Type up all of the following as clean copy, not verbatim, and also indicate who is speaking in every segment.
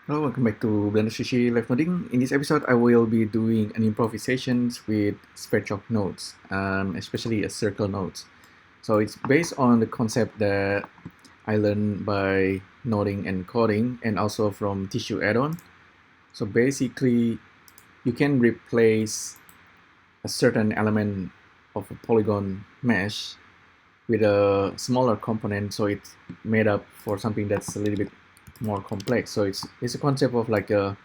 Speaker 1: Hello, welcome back to Blender Sushi Live Noding. In this episode, I will be doing an improvisations with SVerchok nodes, especially a circle nodes. So it's based on the concept that I learned by noding and coding, and also from tissue addon. So basically, you can replace a certain element of a polygon mesh with a smaller component, so it's made up for something that's a little bit more complex. So it's a concept of like a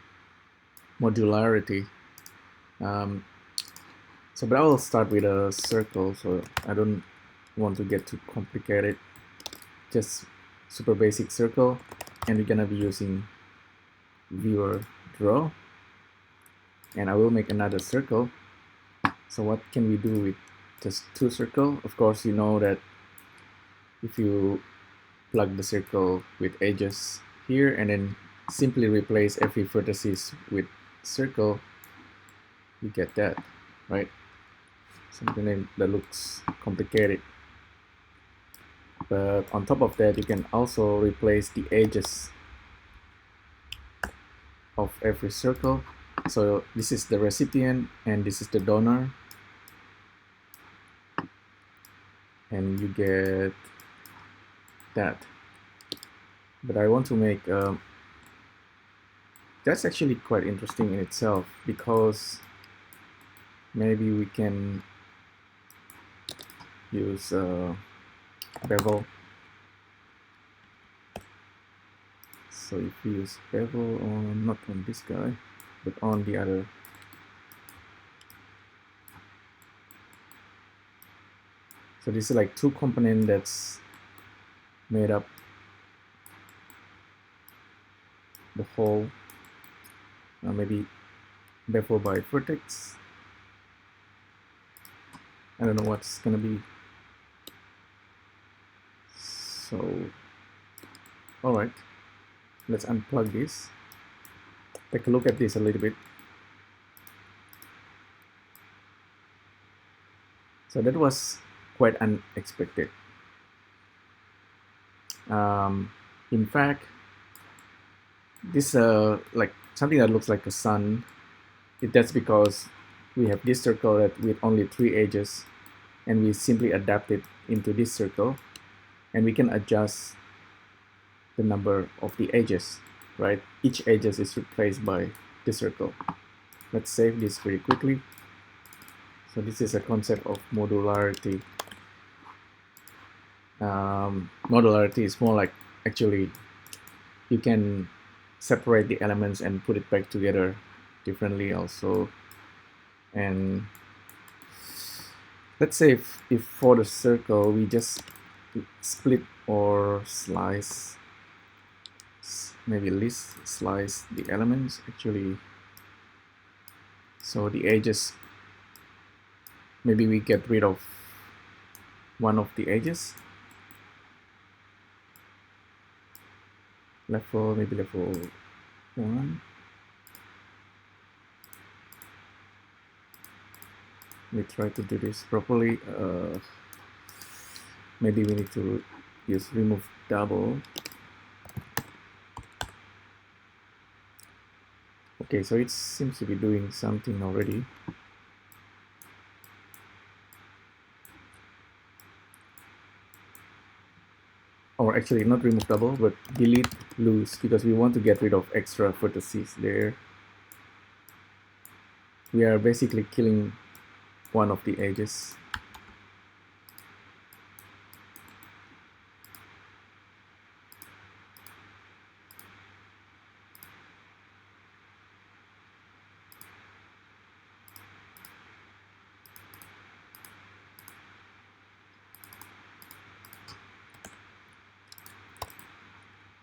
Speaker 1: modularity. Um, but I will start with a circle, so I don't want to get too complicated. Just super basic circle, and we're gonna be using viewer draw, and I will make another circle. So what can we do with just two circle? Of course, you know that if you plug the circle with edges here and then simply replace every vertices with circle, you get that, right? Something that looks complicated. But on top of that, you can also replace the edges of every circle. So this is the recipient and this is the donor, and you get that. But I want to make that's actually quite interesting in itself, because maybe we can use bevel. So if we use bevel on, not on this guy, but on the other. So this is like two component that's made up the whole, maybe bevel by vertex. I don't know what's gonna be. So, all right, let's unplug this. Take a look at this a little bit. So that was quite unexpected. In fact, this like something that looks like a sun. That's because we have this circle that with only 3 edges, and we simply adapt it into this circle, and we can adjust the number of the edges, right? Each edges is replaced by the circle. Let's save this very quickly. So this is a concept of modularity. Modularity is more like, actually, you can separate the elements and put it back together differently also. And let's say if for the circle we just split or slice, maybe least slice the elements actually, so the edges, maybe we get rid of one of the edges, maybe level 1. We try to do this properly. Maybe we need to use remove double. Okay, so it seems to be doing something already. Or actually not remove double, but delete loose, because we want to get rid of extra vertices there. We are basically killing one of the edges.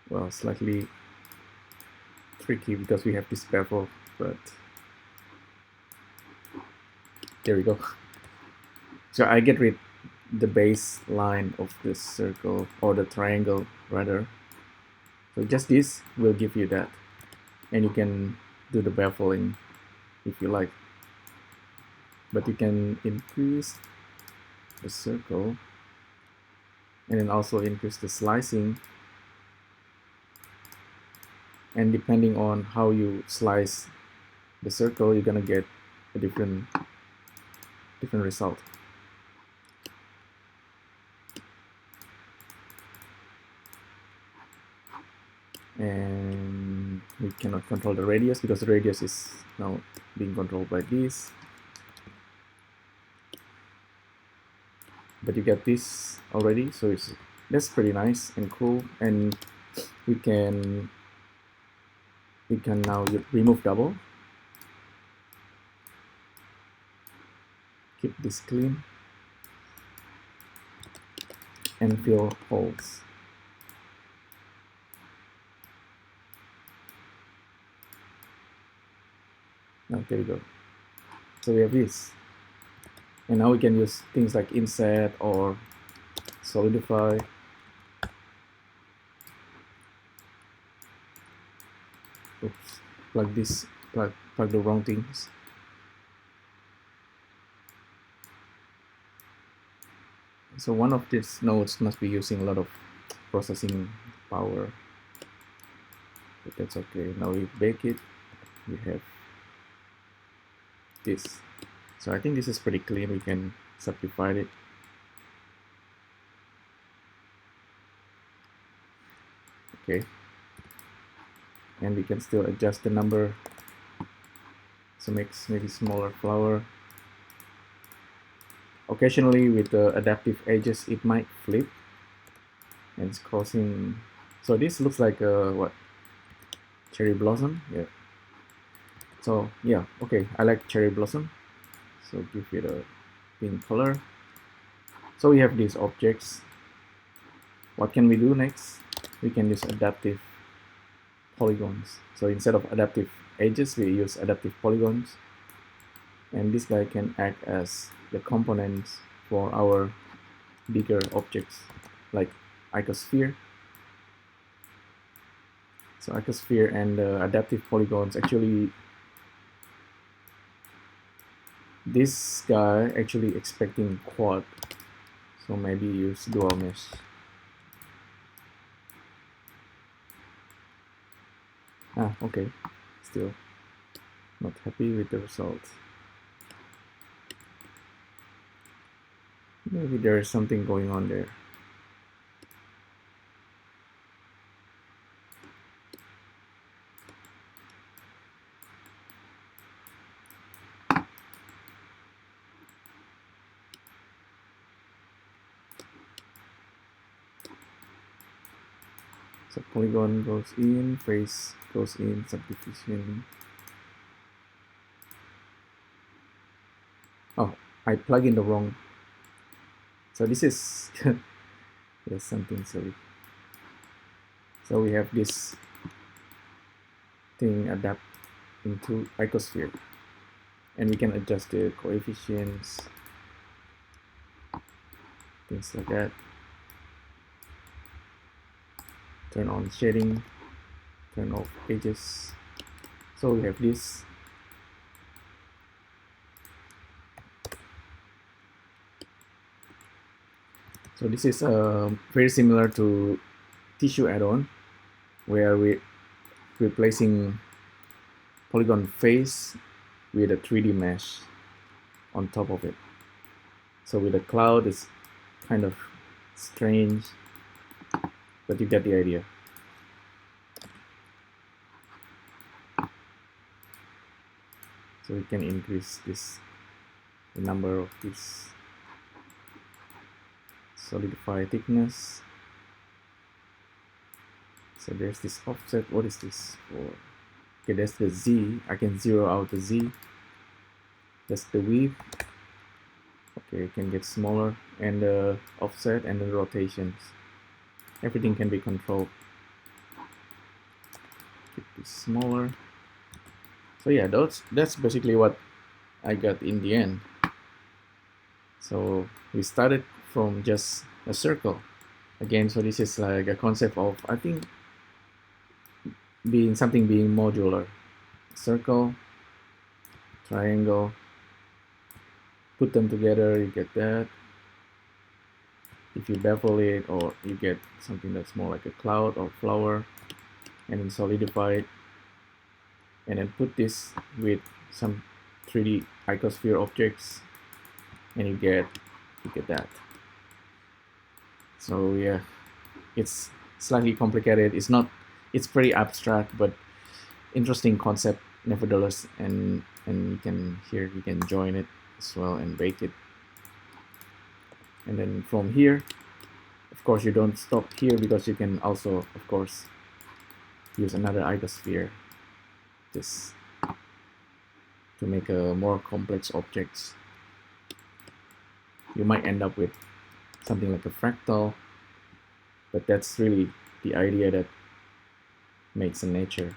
Speaker 1: Well, slightly tricky because we have this bevel, but there we go. So I get rid the baseline of the circle, or the triangle rather. So just this will give you that, and you can do the beveling if you like, but you can increase the circle and then also increase the slicing, and depending on how you slice the circle, you're gonna get a different result. And we cannot control the radius because the radius is now being controlled by this, but you get this already, so that's pretty nice and cool. And we can now remove double, keep this clean, and fill holes. Now there you go. So we have this, and now we can use things like inset or solidify. Oops, plug the wrong things. So one of these nodes must be using a lot of processing power, but that's okay. Now we bake it, we have this. So I think this is pretty clean. We can subdivide it. Okay, and we can still adjust the number, so makes maybe smaller flower. Occasionally with the adaptive edges it might flip and it's causing, so this looks like a what, cherry blossom. Yeah, so yeah, okay, I like cherry blossom, so give it a pink color. So we have these objects. What can we do next? We can use adaptive polygons. So instead of adaptive edges, we use adaptive polygons, and this guy can act as the components for our bigger objects like icosphere. So icosphere and adaptive polygons, actually this guy actually expecting quad, so maybe use dual mesh. Okay, still not happy with the results. Maybe there is something going on there. So polygon goes in, face goes in, subdivision. Oh, I plug in the wrong. So this is there's something silly. So we have this thing adapt into icosphere, and we can adjust the coefficients, things like that. Turn on shading, turn off edges. So we have this. So this is very similar to tissue add-on, where we're replacing polygon face with a 3D mesh on top of it. So with the cloud, it's kind of strange, but you get the idea. So we can increase the number of this solidify thickness. So there's this offset. What is this for? Okay, that's the Z. I can zero out the Z. That's the weave. Okay, it can get smaller, and the offset and the rotations. Everything can be controlled. Keep this smaller. So yeah, that's basically what I got in the end. So we started from just a circle again. So this is like a concept of, I think, being modular. Circle, triangle, put them together, you get that. If you bevel it, or you get something that's more like a cloud or flower. and then solidify it, and then put this with some 3D icosphere objects, and you get that. So yeah, it's slightly complicated. It's pretty abstract, but interesting concept nevertheless, and you can join it as well and bake it. And then from here, of course, you don't stop here, because you can also, of course, use another icosphere this to make a more complex objects. You might end up with something like a fractal, but that's really the idea that makes a nature.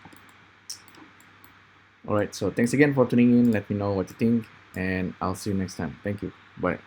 Speaker 1: Alright, so thanks again for tuning in. Let me know what you think, and I'll see you next time. Thank you. Bye.